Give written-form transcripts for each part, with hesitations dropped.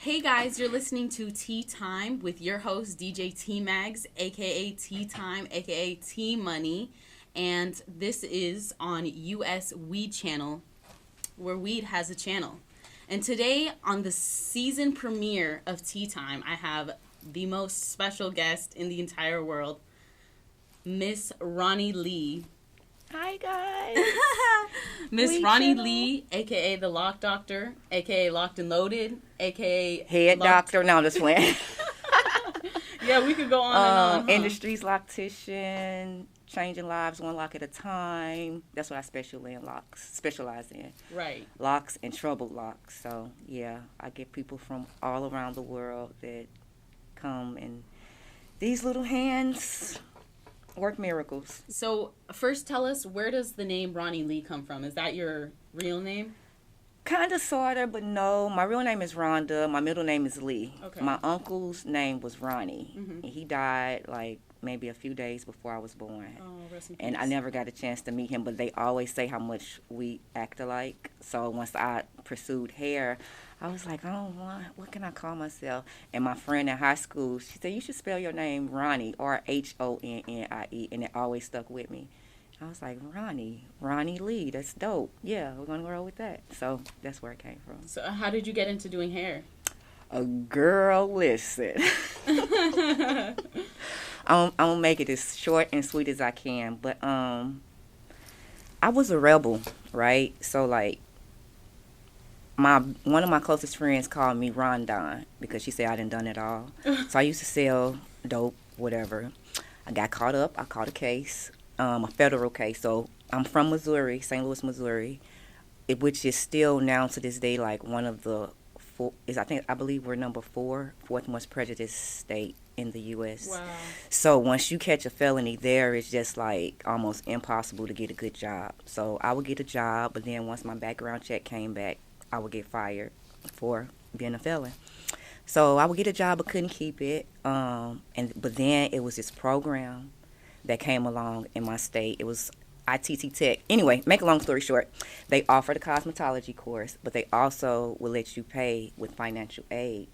Hey guys, you're listening to Tea Time with your host DJ T Mags, aka Tea Time, aka T Money, and this is on US Weed Channel, where weed has a channel. And today on the season premiere of Tea Time, I have the most special guest in the entire world, Miss Rhonnie Lee. Hi guys. Miss Rhonnie Lee, aka the Lock Doctor, aka Locked and Loaded, aka Head Doctor. No, I'm just playing. Yeah, we could go on and on. Industries loctician, changing lives one lock at a time. That's what I specialize in. Right. Locks and troubled locks. So yeah, I get people from all around the world that come, and these little hands work miracles. So first tell us, where does the name Rhonnie Lee come from? Is that your real name? Kind of, sort of, but no. My real name is Rhonda. My middle name is Lee. Okay. My uncle's name was Ronnie. Mm-hmm. And he died like maybe a few days before I was born. Oh, rest in peace. And I never got a chance to meet him, but they always say how much we act alike. So once I pursued hair, I was like, what can I call myself? And my friend in high school, she said, you should spell your name Rhonnie, Rhonnie, and it always stuck with me. I was like, Rhonnie Lee, that's dope. Yeah, we're going to roll with that. So that's where it came from. So how did you get into doing hair? Girl, listen. I'm going to make it as short and sweet as I can. But I was a rebel, right? So, like, one of my closest friends called me Rondon because she said I done it all. So I used to sell dope, whatever. I got caught up. I caught a case, a federal case. So I'm from Missouri, St. Louis, Missouri, which is still now to this day like one of the I believe we're fourth most prejudiced state in the U.S. Wow. So once you catch a felony there, it's just like almost impossible to get a good job. So I would get a job, but then once my background check came back, I would get fired for being a felon. So I would get a job but couldn't keep it. But then it was this program that came along in my state. It was ITT Tech. Anyway, make a long story short, they offered a cosmetology course, but they also will let you pay with financial aid.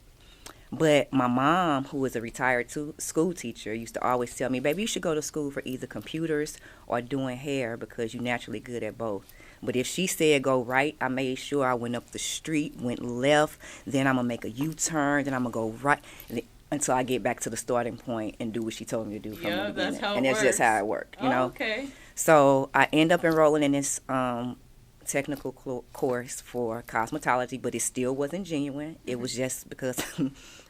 But my mom, who was a retired school teacher, used to always tell me, baby, you should go to school for either computers or doing hair because you're naturally good at both. But if she said go right, I made sure I went up the street, went left, then I'm going to make a U-turn, then I'm going to go right until I get back to the starting point and do what she told me to do from the beginning. That's how it and works. That's just how it worked, you know? Okay. So I end up enrolling in this technical course for cosmetology, but it still wasn't genuine. It was just because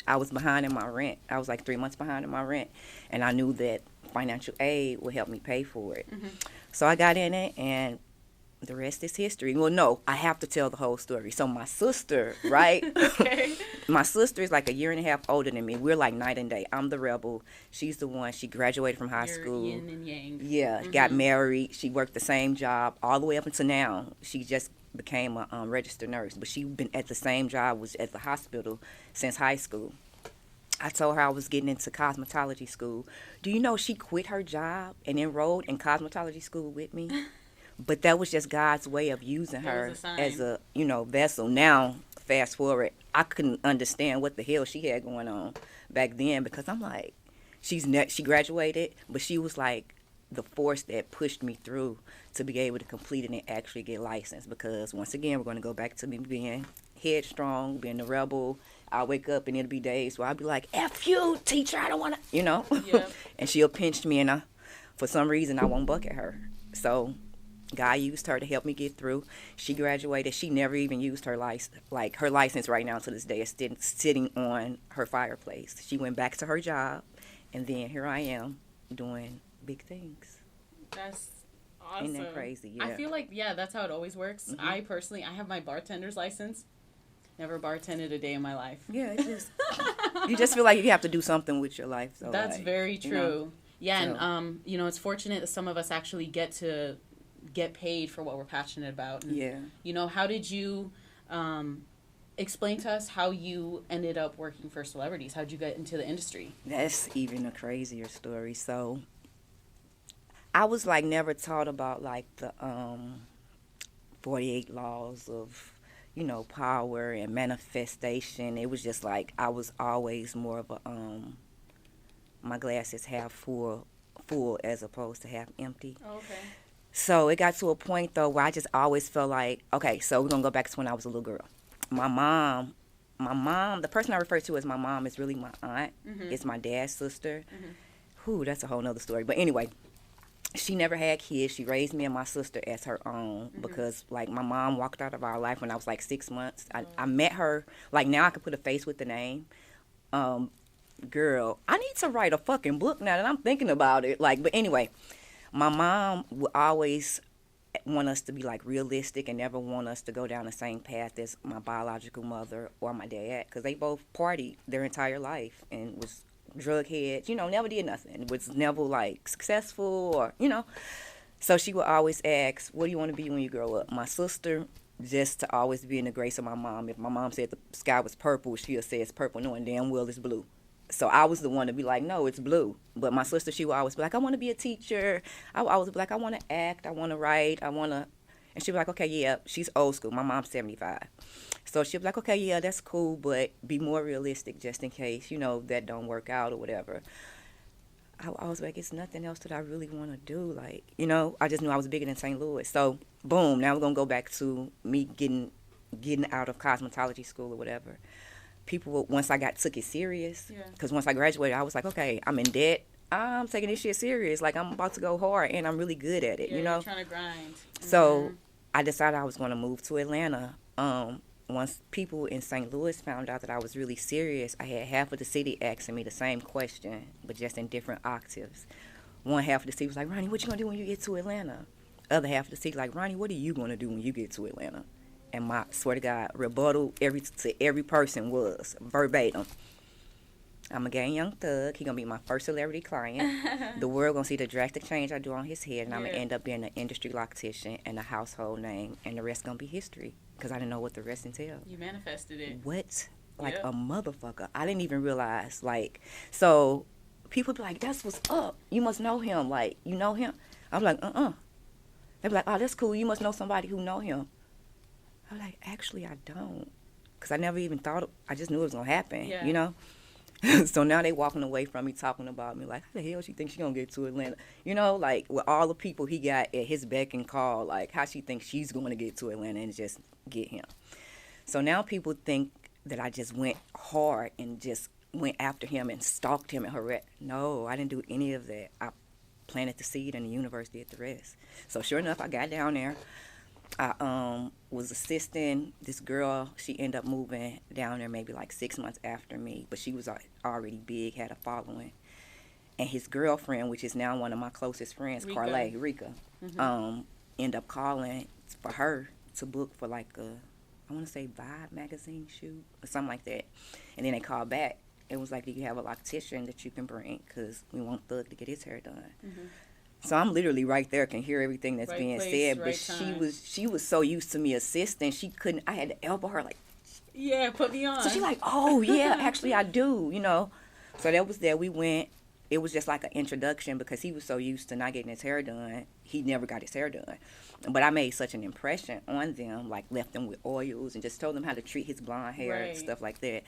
I was behind in my rent. I was like 3 months behind in my rent, and I knew that financial aid would help me pay for it. Mm-hmm. So I got in it, and the rest is history. Well, no, I have to tell the whole story. So my sister, right? Okay. My sister is like a year and a half older than me. We're like night and day. I'm the rebel. She's the one. She graduated from high school. Yin and yang. Yeah, got married. She worked the same job all the way up until now. She just became a registered nurse, but she's been at the same job, was at the hospital since high school. I told her I was getting into cosmetology school. Do you know she quit her job and enrolled in cosmetology school with me? But that was just God's way of using her as a, vessel. Now, fast forward, I couldn't understand what the hell she had going on back then because I'm like, she graduated, but she was like the force that pushed me through to be able to complete it and actually get licensed. Because once again, we're going to go back to me being headstrong, being the rebel. I'll wake up and it'll be days where I'll be like, F you, teacher, I don't want to, Yeah. And she'll pinch me and for some reason I won't buck at her. So God used her to help me get through. She graduated. She never even used her license. Like, her license right now to this day is sitting on her fireplace. She went back to her job, and then here I am doing big things. That's awesome. Isn't that crazy? Yeah. I feel like, that's how it always works. Mm-hmm. I have my bartender's license. Never bartended a day in my life. Yeah, you just feel like you have to do something with your life. So that's very true. Yeah, so. And, it's fortunate that some of us actually get to get paid for what we're passionate about. And, how did you explain to us how you ended up working for celebrities? How'd you get into the industry? That's even a crazier story. So I was like never taught about like the 48 laws of power and manifestation. It was just like I was always more of a my glass is half full as opposed to half empty. Okay. So it got to a point though where I just always felt like, okay, so we're gonna go back to when I was a little girl. My mom, the person I refer to as my mom is really my aunt. Mm-hmm. It's my dad's sister. Mm-hmm. Whew, that's a whole nother story. But anyway, she never had kids. She raised me and my sister as her own because, like, my mom walked out of our life when I was, like, 6 months. I met her. Like, now I can put a face with the name. Girl, I need to write a fucking book now that I'm thinking about it. Like, but anyway, my mom would always want us to be, like, realistic and never want us to go down the same path as my biological mother or my dad because they both partied their entire life and was drug heads, never did nothing. Was never like successful or, So she would always ask, what do you want to be when you grow up? My sister, just to always be in the grace of my mom. If my mom said the sky was purple, she'll say it's purple, knowing damn well it's blue. So I was the one to be like, no, it's blue. But my sister, she would always be like, I want to be a teacher. I was like, I want to act. I want to write. And she'd be like, okay, yeah. She's old school. My mom's 75. So she'll be like, okay, yeah, that's cool, but be more realistic just in case, that don't work out or whatever. I was like, it's nothing else that I really want to do. Like, I just knew I was bigger than St. Louis. So, boom, now we're going to go back to me getting out of cosmetology school or whatever. People, once I took it serious, because once I graduated, I was like, okay, I'm in debt. I'm taking this shit serious. Like, I'm about to go hard, and I'm really good at it, You're trying to grind. So, I decided I was going to move to Atlanta. Once people in St. Louis found out that I was really serious, I had half of the city asking me the same question, but just in different octaves. One half of the city was like, Rhonnie, what you going to do when you get to Atlanta? Other half of the city like, Rhonnie, what are you going to do when you get to Atlanta? And my, swear to God, rebuttal to every person was verbatim. I'm a gay young thug. He going to be my first celebrity client. The world going to see the drastic change I do on his head, and I'm going to end up being an industry loctician and a household name, and the rest going to be history. Because I didn't know what the rest entailed. You manifested it. What? Like a motherfucker. I didn't even realize. So people be like, that's what's up. You must know him. Like, you know him? I'm like, They be like, oh, that's cool. You must know somebody who know him. I'm like, actually, I don't. Because I never even thought, I just knew it was going to happen, So now they walking away from me talking about me like, how the hell she think she going to get to Atlanta? Like with all the people he got at his beck and call, like how she thinks she's going to get to Atlanta and just get him. So now people think that I just went hard and just went after him and stalked him and harassed. No, I didn't do any of that. I planted the seed and the universe did the rest. So sure enough, I got down there. I was assisting this girl. She ended up moving down there maybe like 6 months after me, but she was already big, had a following. And his girlfriend, which is now one of my closest friends, Rika, ended up calling for her to book for like I want to say Vibe magazine shoot or something like that. And then they called back and was like, do you have a loctician that you can bring? Because we want Thug to get his hair done. Mm-hmm. So I'm literally right there, can hear everything that's being said, but she was so used to me assisting, she couldn't. I had to elbow her like, put me on. So she's like, oh yeah, actually I do, So that was there. We went. It was just like an introduction because he was so used to not getting his hair done, he never got his hair done. But I made such an impression on them, like left them with oils and just told them how to treat his blonde hair and stuff like that.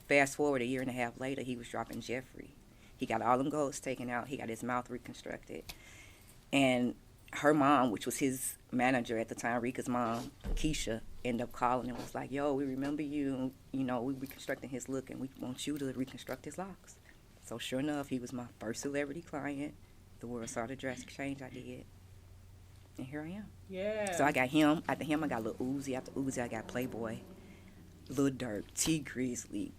Fast forward a year and a half later, he was dropping Jeffrey. He got all them golds taken out. He got his mouth reconstructed. And her mom, which was his manager at the time, Rika's mom, Keisha, ended up calling and was like, yo, we remember you. We reconstructing his look, and we want you to reconstruct his locks. So sure enough, he was my first celebrity client. The world saw the drastic change I did. And here I am. Yeah. So I got him. After him, I got Lil Uzi. After Uzi, I got Playboi, Lil Durk, T Grizzly.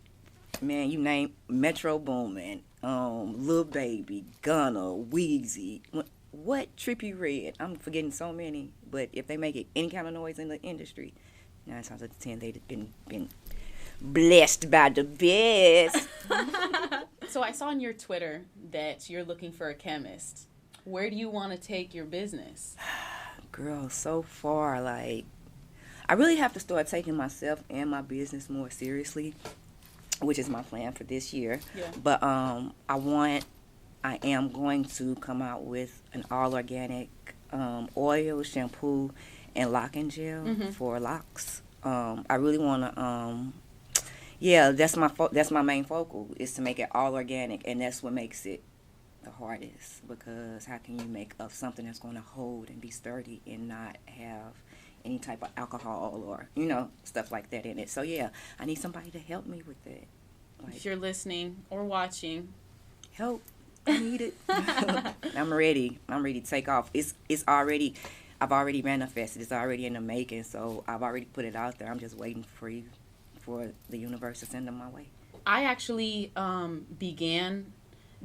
Man, you name Metro Boomin, Lil Baby, Gunna, Weezy. What Trippie Redd? I'm forgetting so many. But if they make it any kind of noise in the industry, 9 times out of 10 they've been blessed by the best. So I saw on your Twitter that you're looking for a chemist. Where do you want to take your business? Girl, so far, like, I really have to start taking myself and my business more seriously, which is my plan for this year. Yeah. But I am going to come out with an all-organic oil, shampoo, and locking gel for locks. I really want to. Yeah, that's my main focal is to make it all organic, and that's what makes it the hardest. Because how can you make up something that's going to hold and be sturdy and not have any type of alcohol or stuff like that in it? So yeah, I need somebody to help me with that. If you're listening or watching, help. I need it. I'm ready. I'm ready to take off. It's already. I've already manifested. It's already in the making. So I've already put it out there. I'm just waiting for the universe to send them my way. I actually began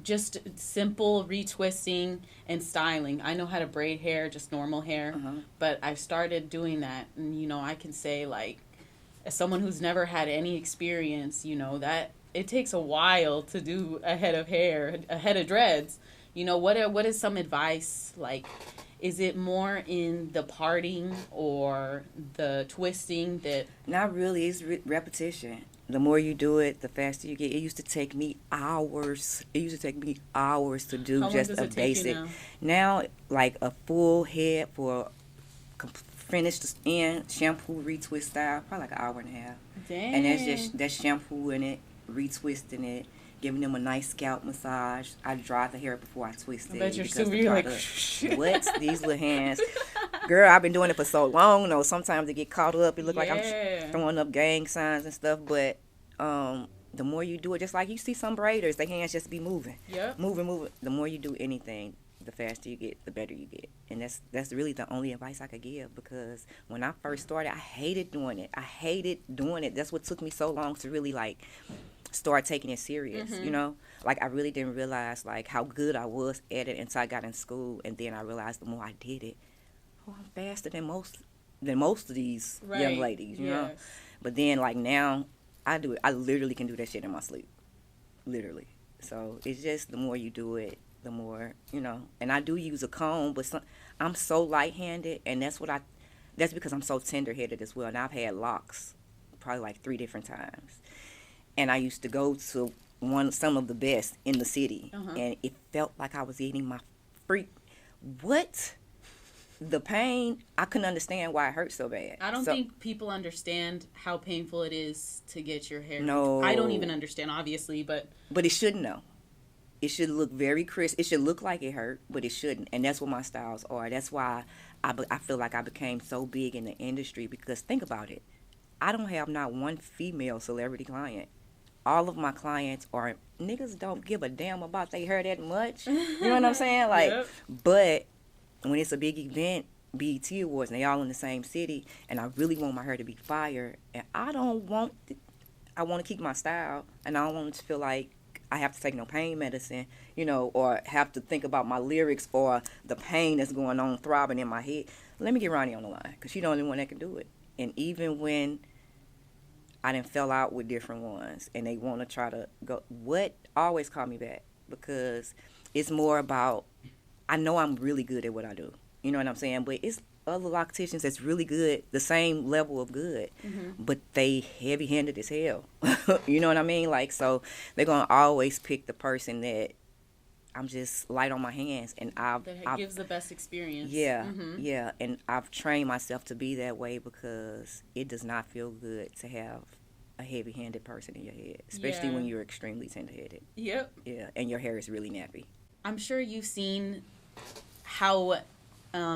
just simple retwisting and styling. I know how to braid hair, just normal hair, but I've started doing that. And, I can say, like, as someone who's never had any experience, that it takes a while to do a head of hair, a head of dreads. What is some advice? Like, is it more in the parting or the twisting that... Not really. It's repetition. The more you do it, the faster you get. It used to take me hours. It used to take me hours to do just a basic. Now, like a full head for finished in shampoo retwist style, probably like an hour and a half. Dang. And that's shampoo in it, retwisting it, giving them a nice scalp massage. I dry the hair before I twist it. I bet you're like, what? These little hands. Girl, I've been doing it for so long, though. Sometimes they get caught up. It look like I'm throwing up gang signs and stuff. But the more you do it, just like you see some braiders, their hands just be moving. Yep. Moving. The more you do anything, the faster you get, the better you get. And that's really the only advice I could give, because when I first started, I hated doing it. That's what took me so long to really, like, start taking it serious, Like, I really didn't realize, like, how good I was at it until I got in school. And then I realized the more I did it, I'm faster than most of these young ladies, you know? But then, like, now, I literally can do that shit in my sleep. Literally. So, it's just the more you do it, the more, And I do use a comb, but I'm so light-handed, and that's because I'm so tender-headed as well. And I've had locks probably like 3 different times. And I used to go to some of the best in the city, and it felt like I was eating my what? The pain, I couldn't understand why it hurt so bad. I don't think people understand how painful it is to get your hair. No. I don't even understand, obviously, but it shouldn't, though. It should look very crisp. It should look like it hurt, but it shouldn't. And that's what my styles are. That's why I feel like I became so big in the industry, because think about it. I don't have not one female celebrity client. All of my clients are niggas don't give a damn about their hair that much. You know what I'm saying? Like, But when it's a big event, BET Awards, and they all in the same city, and I really want my hair to be fire, and I want to keep my style, and I don't want it to feel like I have to take no pain medicine, or have to think about my lyrics or the pain that's going on throbbing in my head. Let me get Rhonnie on the line, because she's the only one that can do it. And even when I done fell out with different ones and they want to try to go, always call me back, because it's more about, I know I'm really good at what I do. You know what I'm saying? But it's other locticians that's really good, the same level of good, but they heavy-handed as hell. You know what I mean? Like, so they're going to always pick the person that I'm just light on my hands, and that gives the best experience. Yeah, and I've trained myself to be that way, because it does not feel good to have a heavy-handed person in your head, especially when you're extremely tender-headed. Yep. Yeah, and your hair is really nappy. I'm sure you've seen how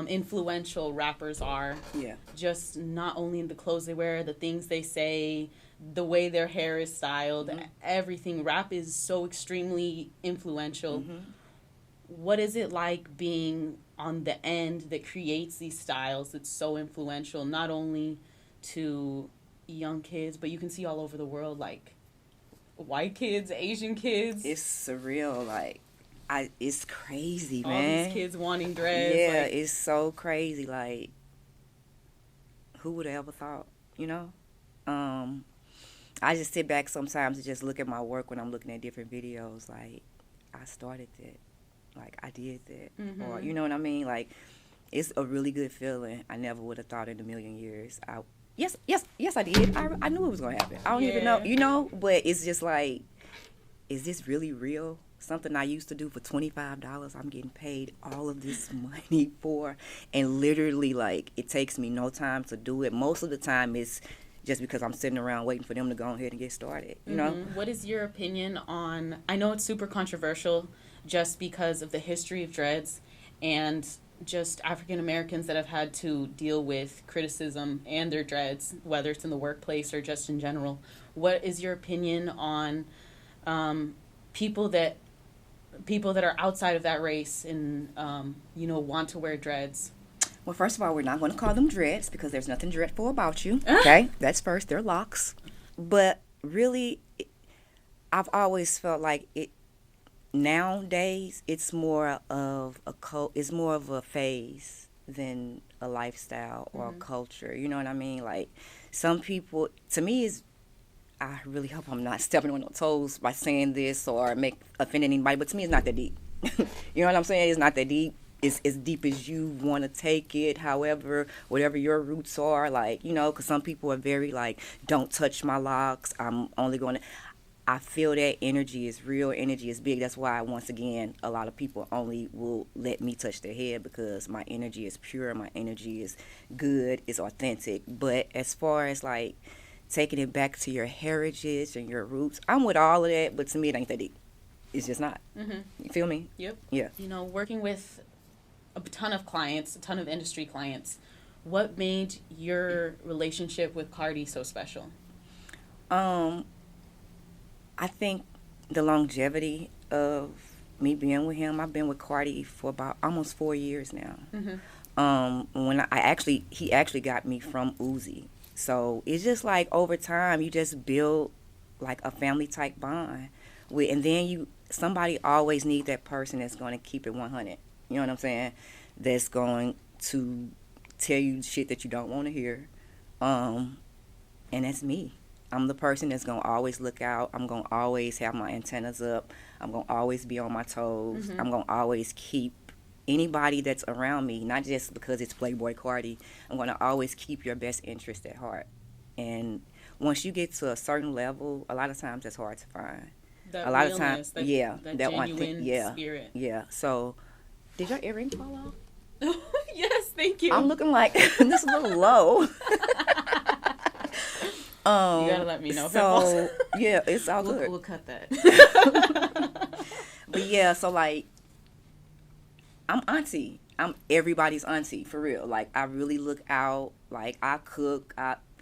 influential rappers are. Yeah. Just not only in the clothes they wear, the things they say, the way their hair is styled, everything. Rap is so extremely influential. What is it like being on the end that creates these styles that's so influential, not only to young kids, but you can see all over the world, like white kids, Asian kids? It's surreal. Like, it's crazy, man. All these kids wanting dreads. Yeah, it's so crazy. Like, who would have ever thought, I just sit back sometimes and just look at my work when I'm looking at different videos. Like, I started that. Like, I did that. Or, you know what I mean? Like, it's a really good feeling. I never would have thought in a million years. Yes, I did. I knew it was going to happen. I don't even know, but it's just like, is this really real? Something I used to do for $25, I'm getting paid all of this money for. And literally, like, it takes me no time to do it. Most of the time, it's just because I'm sitting around waiting for them to go ahead and get started, you know? What is your opinion on, I know it's super controversial just because of the history of dreads and just African Americans that have had to deal with criticism and their dreads, whether it's in the workplace or just in general. What is your opinion on people that are outside of that race and want to wear dreads? Well, first of all, we're not going to call them dreads because there's nothing dreadful about you. Okay, that's first. They're locks. But really, I've always felt like it. Nowadays, it's more of a phase than a lifestyle or a culture. You know what I mean? Like, some people, to me, I really hope I'm not stepping on no toes by saying this or offending anybody, but to me, it's not that deep. You know what I'm saying? It's not that deep. It's as deep as you want to take it, however, whatever your roots are, like, you know, because some people are very, like, don't touch my locks. I'm only going to... I feel that energy is real, energy is big. That's why, once again, a lot of people only will let me touch their head because my energy is pure, my energy is good, it's authentic. But as far as, like, taking it back to your heritage and your roots, I'm with all of that, but to me, it ain't that deep. It's just not. You feel me? Yep. Yeah. You know, working with a ton of clients, a ton of industry clients, what made your relationship with Carti so special? I think the longevity of me being with him. I've been with Carti for about almost 4 years now. When he actually got me from Uzi. So it's just like over time you just build like a family type bond and then somebody always need that person that's going to keep it 100. You know what I'm saying? That's going to tell you shit that you don't want to hear. And that's me. I'm the person that's going to always look out. I'm going to always have my antennas up. I'm going to always be on my toes. I'm going to always keep anybody that's around me, not just because it's Playboi Carti. I'm going to always keep your best interest at heart. And once you get to a certain level, a lot of times that's hard to find. That a lot realness, of times, that genuine spirit. Yeah. So, did your earring fall off? Yes, thank you. I'm looking like this a little low. You gotta let me know. So yeah, it's all good. We'll cut that. But yeah, so like, I'm auntie. I'm everybody's auntie for real. Like, I really look out. Like, I cook.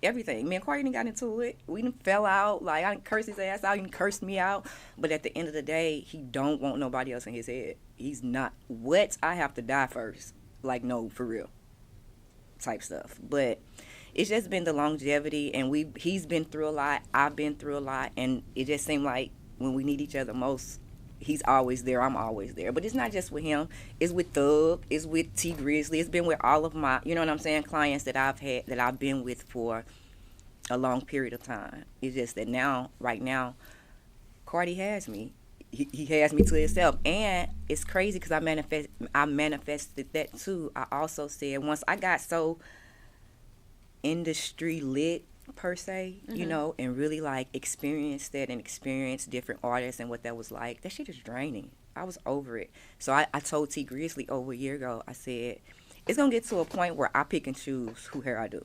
Everything. Me and Carti done got into it. We done fell out. Like, I done cursed his ass out. He done cursed me out. But at the end of the day, he don't want nobody else in his head. He's not. What? I have to die first. Like, no, for real. Type stuff. But it's just been the longevity, and he's been through a lot. I've been through a lot, and it just seemed like when we need each other most, he's always there. I'm always there. But it's not just with him. It's with Thug. It's with T Grizzly. It's been with all of my, you know what I'm saying, clients that I've been with for a long period of time. It's just that right now, Carti has me. He has me to himself, and it's crazy because I manifested that too. I also said once I got so industry lit per se, you know, and really like experienced that and experienced different artists and what that was like, that shit is draining. I was over it. So I told T Grizzly over a year ago, I said, it's gonna get to a point where I pick and choose who hair I do.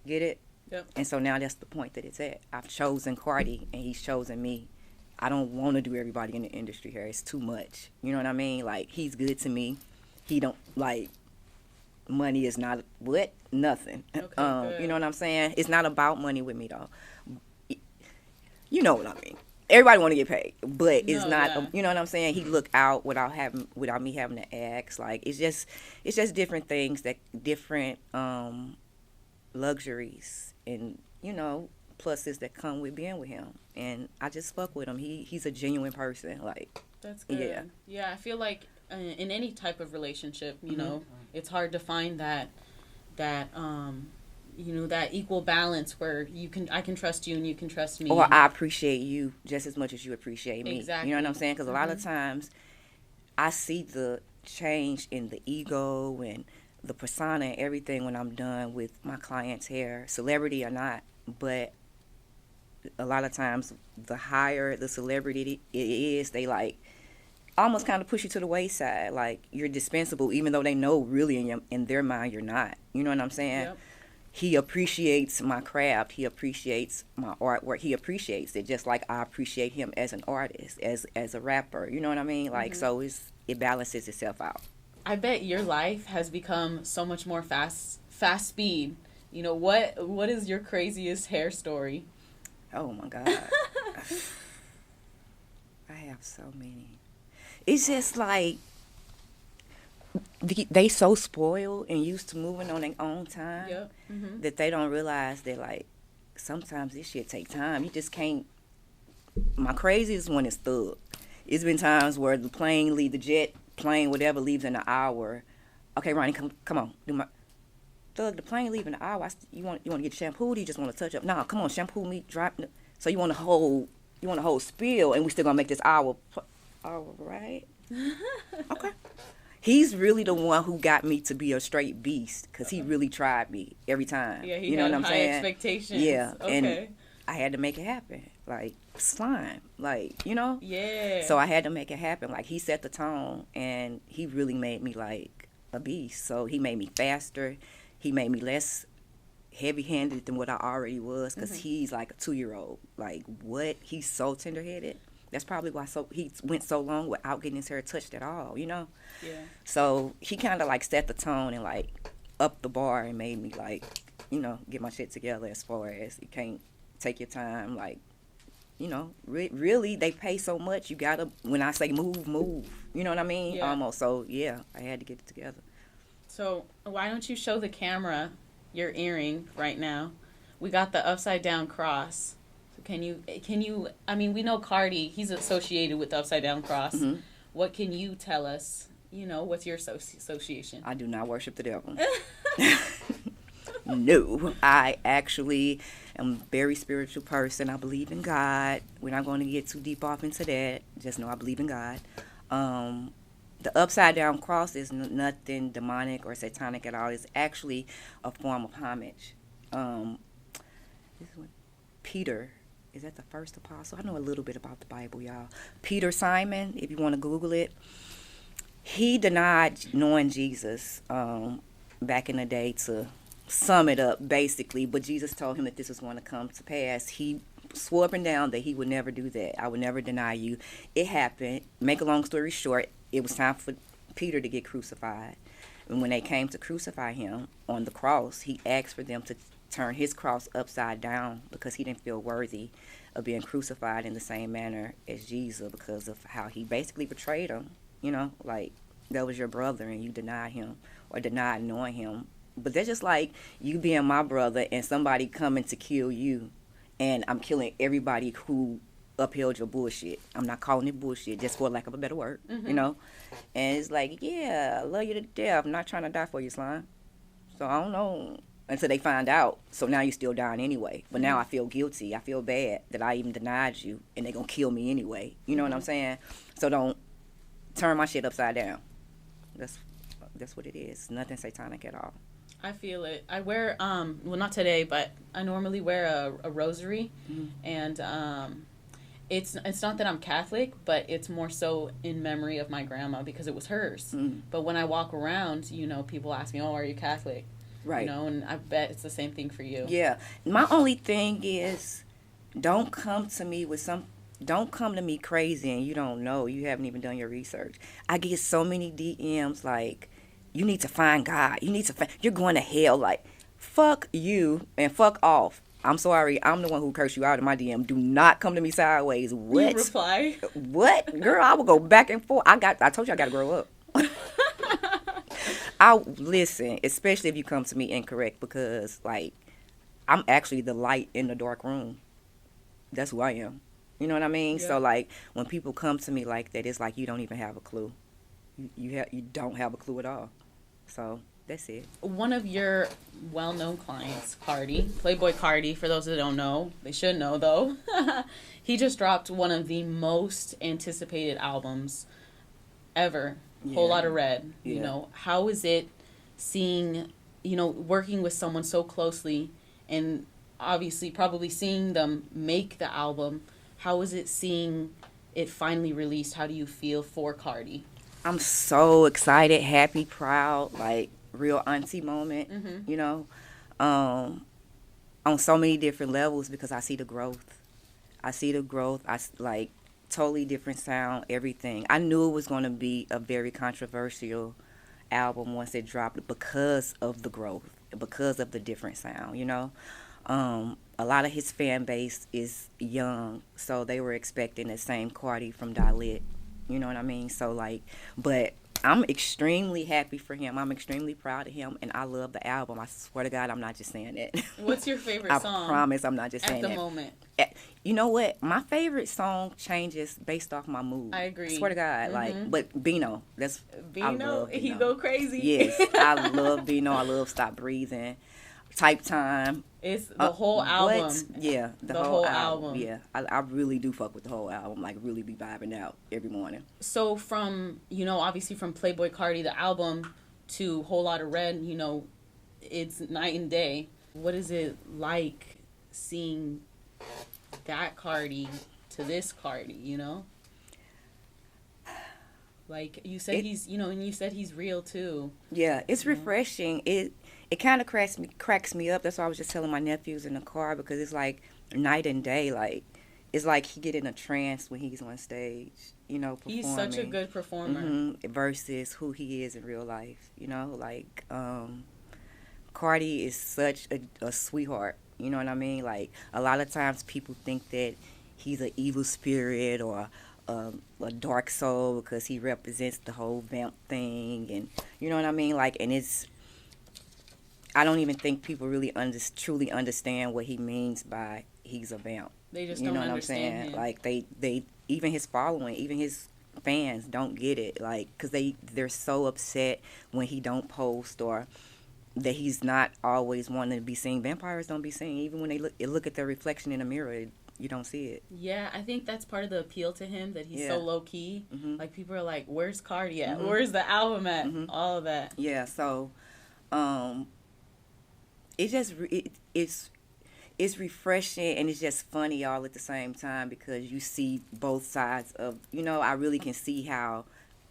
Get it? Yep. And so now that's the point that it's at. I've chosen Carti and he's chosen me. I don't want to do everybody in the industry hair. It's too much. You know what I mean? Like, he's good to me. He don't, like, money is not, what? Nothing. Okay, you know what I'm saying? It's not about money with me, though. You know what I mean. Everybody want to get paid, but it's not. Yeah. You know what I'm saying? He look out without me having to ask. Like, it's just different things, that different luxuries and, you know, pluses that come with being with him. And I just fuck with him. He's a genuine person. Like, that's good. Yeah, I feel like in any type of relationship, you know, it's hard to find that you know, that equal balance where I can trust you and you can trust me. Or I appreciate you just as much as you appreciate me. Exactly. You know what I'm saying? Because a lot of times I see the change in the ego and the persona and everything when I'm done with my client's hair, celebrity or not. But a lot of times, the higher the celebrity it is, they like almost kind of push you to the wayside. Like, you're dispensable, even though they know really in their mind you're not. You know what I'm saying? Yep. he appreciates my craft. He appreciates my artwork. He appreciates it just like I appreciate him as an artist, as a rapper. You know what I mean? Like, so it balances itself out. I bet your life has become so much more fast speed. You know, what is your craziest hair story? Oh my God. I have so many. It's just like they so spoiled and used to moving on their own time. Yep. Mm-hmm. That they don't realize that, like, sometimes this shit take time. You just can't. My craziest one is Thug. It's been times where the jet plane, whatever, leaves in an hour. Okay, Rhonnie, come on, do my Thug. The plane leave in an hour. You want to get shampooed? Or you just want to touch up? Nah, come on, shampoo me, drop. So you want to hold spill, and we still gonna make this hour. All right. Okay. He's really the one who got me to be a straight beast because he really tried me every time. Yeah, he you know had what I'm high saying? expectations. Yeah, okay. And I had to make it happen. Like, slime, like, you know? Yeah. So I had to make it happen. Like, he set the tone, and he really made me, like, a beast. So he made me faster. He made me less heavy-handed than what I already was because he's like a 2-year-old. Like, what? He's so tender-headed. That's probably why he went so long without getting his hair touched at all, you know? Yeah. So he kind of, like, set the tone and, like, upped the bar and made me, like, you know, get my shit together as far as you can't take your time. Like, you know, really, they pay so much. You got to, when I say move. You know what I mean? Yeah. Almost. So, yeah, I had to get it together. So why don't you show the camera your earring right now? We got the upside down cross. Can you, I mean, we know Carti, he's associated with the upside down cross. Mm-hmm. What can you tell us? You know, what's your association? I do not worship the devil. No, I actually am a very spiritual person. I believe in God. We're not going to get too deep off into that. Just know I believe in God. The upside down cross is nothing demonic or satanic at all. It's actually a form of homage. This one, Peter. Is that the first apostle? I know a little bit about the Bible, y'all. Peter Simon, if you want to Google it. He denied knowing Jesus back in the day, to sum it up, basically. But Jesus told him that this was going to come to pass. He swore up and down that he would never do that. I would never deny you. It happened. Make a long story short, it was time for Peter to get crucified. And when they came to crucify him on the cross, he asked for them to turn his cross upside down because he didn't feel worthy of being crucified in the same manner as Jesus because of how he basically betrayed him. You know, like, that was your brother and you denied him or denied knowing him. But that's just like you being my brother and somebody coming to kill you, and I'm killing everybody who upheld your bullshit. I'm not calling it bullshit, just for lack of a better word, you know? And it's like, yeah, I love you to death. I'm not trying to die for you, slime. So I don't know until they find out. So now you're still dying anyway. But now I feel guilty. I feel bad that I even denied you, and they're going to kill me anyway. You know what I'm saying? So don't turn my shit upside down. That's what it is. Nothing satanic at all. I feel it. I wear, well, not today, but I normally wear a rosary. And it's not that I'm Catholic, but it's more so in memory of my grandma because it was hers. But when I walk around, you know, people ask me, oh, are you Catholic? Right. You know, and I bet it's the same thing for you. Yeah. My only thing is, don't come to me crazy and you don't know. You haven't even done your research. I get so many DMs like, you need to find God. You're going to hell. Like, fuck you and fuck off. I'm sorry. I'm the one who cursed you out in my DM. Do not come to me sideways. What? You reply? What? Girl, I will go back and forth. I told you I got to grow up. Listen, especially if you come to me incorrect, because, like, I'm actually the light in the dark room. That's who I am. You know what I mean? Yeah. So, like, when people come to me like that, it's like you don't even have a clue. You don't have a clue at all. So that's it. One of your well-known clients, Carti, Playboi Carti, for those that don't know, they should know though. He just dropped one of the most anticipated albums ever. Yeah. Whole Lotta Red. Yeah. You know, how is it seeing, you know, working with someone so closely and obviously probably seeing them make the album? How is it seeing it finally released? How do you feel for Carti? I'm so excited, happy, proud, like real auntie moment, you know. on so many different levels because I see the growth. Like totally different sound, everything. I knew it was going to be a very controversial album once it dropped because of the growth, because of the different sound, you know. A lot of his fan base is young, so they were expecting the same Carti from Dalit, you know what I mean? So like, but I'm extremely happy for him. I'm extremely proud of him, and I love the album. I swear to God, I'm not just saying that. What's your favorite song? I promise I'm not just saying that. At the moment. You know what? My favorite song changes based off my mood. I agree. I swear to God. Like, but Bino, Bino, he go crazy. Yes, I love Bino. I love Stop Breathing. Type Time. It's the whole album. What? Yeah, the whole album. Yeah, I really do fuck with the whole album. Like, really be vibing out every morning. So from, obviously from Playboi Carti, the album, to Whole Lotta Red, it's night and day. What is it like seeing that Carti to this Carti, Like, you said he's, and you said he's real, too. Yeah, it's refreshing. It kind of cracks me up. That's why I was just telling my nephews in the car, because it's like night and day. Like, it's like he get in a trance when he's on stage, performing. He's such a good performer. Versus who he is in real life, Like, Carti is such a sweetheart, you know what I mean? Like, a lot of times people think that he's an evil spirit or a dark soul because he represents the whole vamp thing, and you know what I mean? Like, and I don't even think people really truly understand what he means by he's a vamp. They just don't understand him. Like, they even his following, even his fans don't get it, like, because they're so upset when he don't post or that he's not always wanting to be seen. Vampires don't be seen. Even when they look at their reflection in the mirror, you don't see it. Yeah, I think that's part of the appeal to him, that he's so low-key. Mm-hmm. Like, people are like, where's Carti at? Mm-hmm. Where's the album at? Mm-hmm. All of that. Yeah, so it's refreshing, and it's just funny all at the same time, because you see both sides of, I really can see how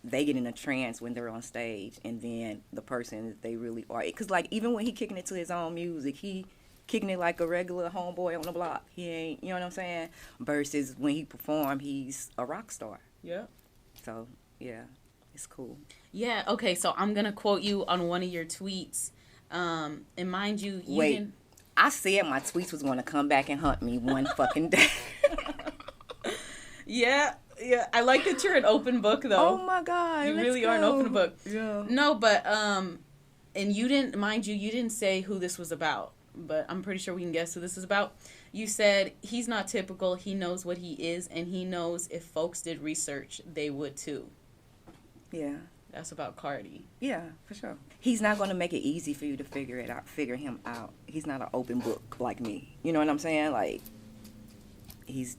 they get in a trance when they're on stage, and then the person that they really are. Because, like, even when he kicking it to his own music, he kicking it like a regular homeboy on the block. He ain't, you know what I'm saying? Versus when he perform, he's a rock star. Yeah. So, yeah, it's cool. Yeah, okay, so I'm going to quote you on one of your tweets. And mind you, Wait, I said my tweets was going to come back and hunt me one fucking day. Yeah, I like that you're an open book, though. Oh my God, you really are an open book. Yeah. No, but and you didn't say who this was about, but I'm pretty sure we can guess who this is about. You said he's not typical. He knows what he is, and he knows if folks did research, they would too. Yeah, that's about Carti. Yeah, for sure. He's not going to make it easy for you to figure him out. He's not an open book like me. You know what I'm saying? Like, he's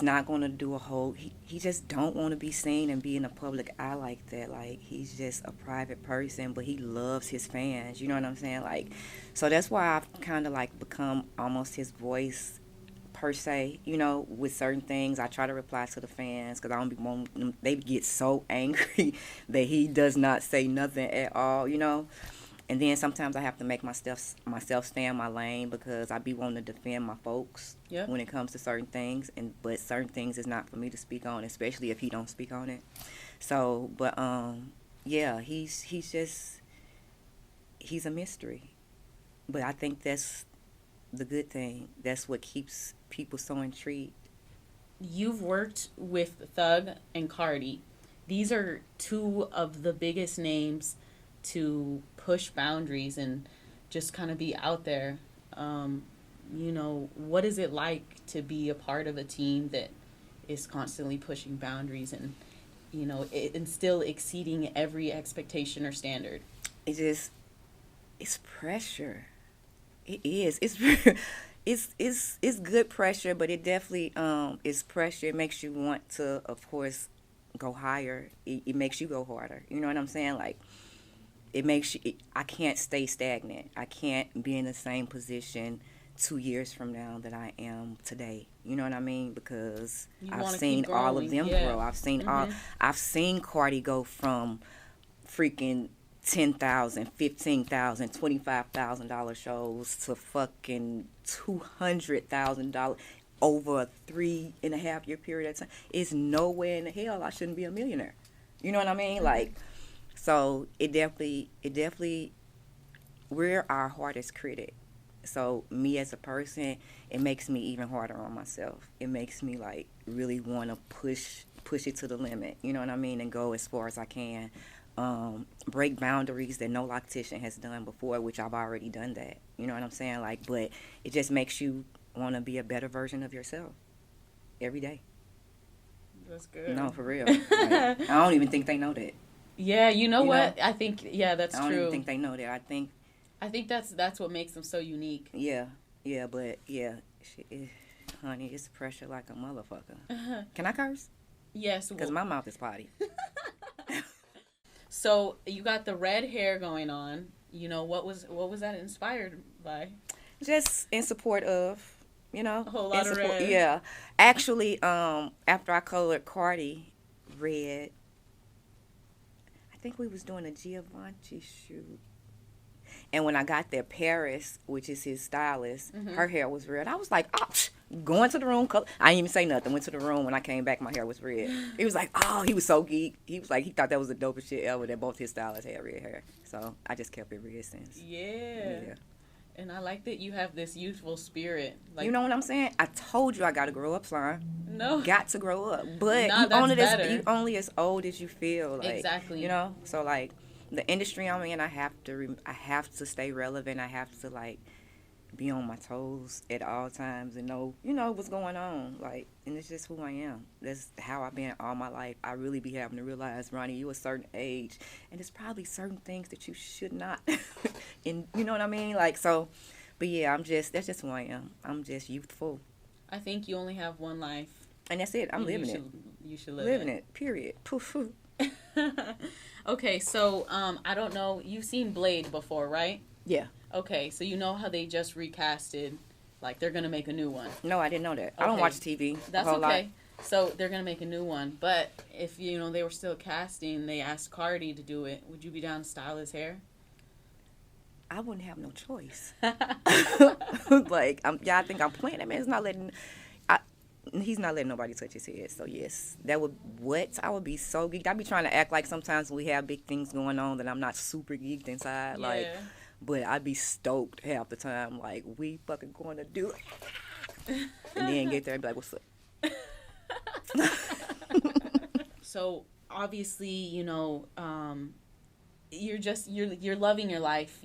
not going to do a whole... He just don't want to be seen and be in the public eye like that. Like, he's just a private person, but he loves his fans. You know what I'm saying? Like, so that's why I've kind of, like, become almost his voice, per se, with certain things. I try to reply to the fans, because I don't want them... They get so angry that he does not say nothing at all, And then sometimes I have to make myself stay in my lane, because I be wanting to defend my folks when it comes to certain things, but certain things is not for me to speak on, especially if he don't speak on it. So, but yeah, he's a mystery, but I think that's the good thing. That's what keeps people so intrigued. You've worked with Thug and Carti. These are two of the biggest names to push boundaries and just kind of be out there. What is it like to be a part of a team that is constantly pushing boundaries and, and still exceeding every expectation or standard? It's pressure. It is. It's good pressure, but it definitely is pressure. It makes you want to, of course, go higher. It makes you go harder. You know what I'm saying? Like, it makes you... I can't stay stagnant. I can't be in the same position 2 years from now that I am today. You know what I mean? Because I've seen all of them grow. I've seen Carti go from freaking $10,000, $15,000, $25,000 shows to fucking $200,000 over a 3.5 year period of time. It's nowhere in the hell I shouldn't be a millionaire. You know what I mean? Like, so it definitely, we're our hardest critic. So me as a person, it makes me even harder on myself. It makes me like really want to push it to the limit. You know what I mean? And go as far as I can. Break boundaries that no loctician has done before, which I've already done that. You know what I'm saying? Like, but it just makes you want to be a better version of yourself every day. That's good. No, for real. Like, I don't even think they know that. Yeah, you know what? I think that's true. I don't even think they know that. I think that's what makes them so unique. Yeah, but honey, it's pressure like a motherfucker. Can I curse? Yes. Because my mouth is potty. So you got the red hair going on. You know, what was that inspired by? Just in support of, you know. A whole lot of red. Yeah. Actually, after I colored Carti red, I think we was doing a Giovanni shoot. And when I got there, Paris, which is his stylist, her hair was red. I was like, oh, going to the room. I didn't even say nothing. Went to the room. When I came back, my hair was red. He was like, oh, he was so geek. He was like, he thought that was the dopest shit ever, that both his stylists had red hair. So I just kept it red since. Yeah. And I like that you have this youthful spirit. Like, you know what I'm saying? I told you I got to grow up, Slime. No. Got to grow up. But you only as old as you feel. Like, exactly. You know? So, like, the industry I'm in, I have to stay relevant. I have to, like, be on my toes at all times and know what's going on. Like, and it's just who I am. That's how I've been all my life. I really be having to realize, Rhonnie, you a certain age, and there's probably certain things that you should not. And you know what I mean? Like, so, but yeah, that's just who I am. I'm just youthful. I think you only have one life. And that's it. I'm living it. You should live living it. Period. Poof. Okay, so I don't know. You've seen Blade before, right? Yeah. Okay, so you know how they just recasted, like they're gonna make a new one. No, I didn't know that. Okay. I don't watch TV. That's okay. So they're gonna make a new one, but if they were still casting, they asked Carti to do it. Would you be down to style his hair? I wouldn't have no choice. Like, I think I'm playing. That man's not letting. He's not letting nobody touch his head. So yes, I would be so geeked. I'd be trying to act like sometimes when we have big things going on that I'm not super geeked inside. Yeah. Like, but I'd be stoked half the time. Like, we fucking going to do it, and then get there and be like, what's up? So obviously, you're loving your life,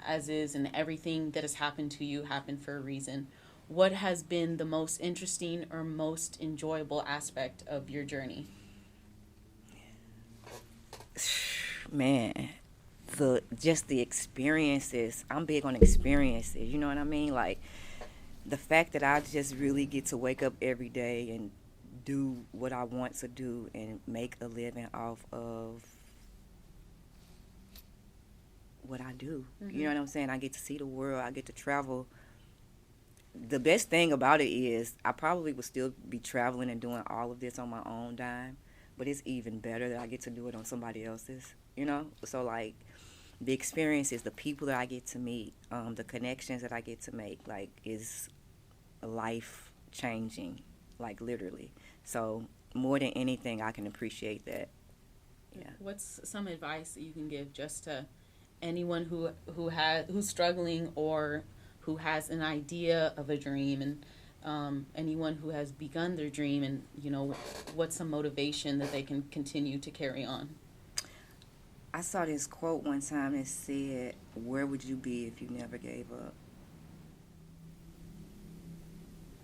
as is, and everything that has happened to you happened for a reason. What has been the most interesting or most enjoyable aspect of your journey? Man, the experiences. I'm big on experiences. You know what I mean? Like, the fact that I just really get to wake up every day and do what I want to do and make a living off of what I do. Mm-hmm. You know what I'm saying? I get to see the world. I get to travel. The best thing about it is I probably would still be traveling and doing all of this on my own dime, but it's even better that I get to do it on somebody else's, So, like, the experiences, the people that I get to meet, the connections that I get to make, like, is life-changing, like, literally. So, more than anything, I can appreciate that. Yeah. What's some advice that you can give just to anyone who's struggling or who has an idea of a dream, and anyone who has begun their dream, and what's some motivation that they can continue to carry on? I saw this quote one time that said, "Where would you be if you never gave up?"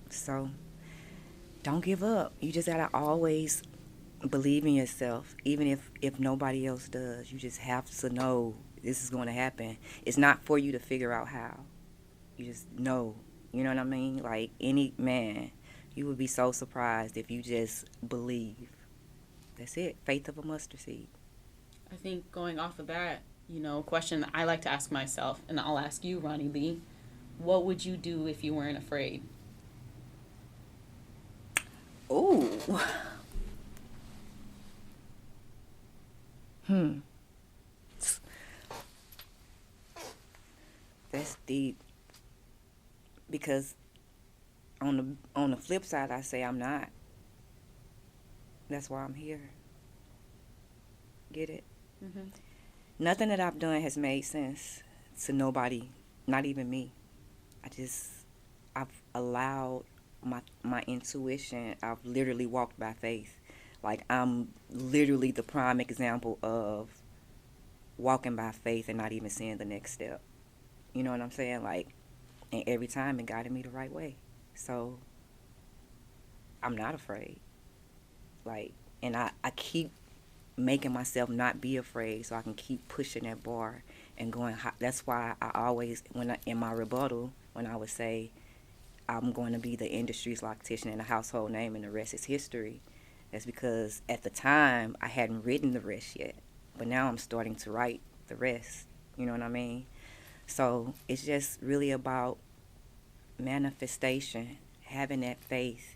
So, don't give up. You just gotta always believe in yourself, even if nobody else does. You just have to know this is going to happen. It's not for you to figure out how. You just know. You know what I mean? Like, you would be so surprised if you just believe. That's it. Faith of a mustard seed. I think going off of that, a question that I like to ask myself, and I'll ask you, Rhonnie Lee, what would you do if you weren't afraid? Ooh. deep because on the flip side, I say I'm not. That's why I'm here. Get it? Mm-hmm. Nothing that I've done has made sense to nobody, not even me. I've allowed my intuition. I've literally walked by faith. Like, I'm literally the prime example of walking by faith and not even seeing the next step. You know what I'm saying? Like, and every time it guided me the right way. So, I'm not afraid. Like, and I keep making myself not be afraid so I can keep pushing that bar and going high. That's why I always, in my rebuttal, when I would say I'm going to be the industry's loctician and a household name and the rest is history, that's because at the time I hadn't written the rest yet. But now I'm starting to write the rest. You know what I mean? So it's just really about manifestation, having that faith,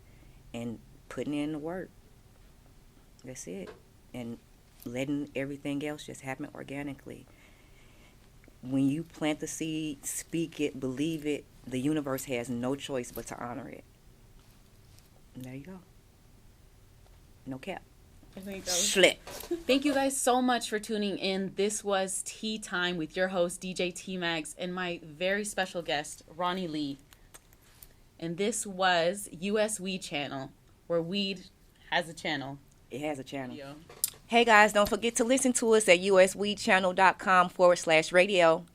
and putting in the work. That's it. And letting everything else just happen organically. When you plant the seed, speak it, believe it, the universe has no choice but to honor it. And there you go. No cap. I think that was... Slip. Thank you guys so much for tuning in. This was Tea Time with your host, DJ T-Mags, and my very special guest, Rhonnie Lee. And this was US Weed Channel, where weed has a channel. It has a channel. Yeah. Hey guys, don't forget to listen to us at usweedchannel.com/radio.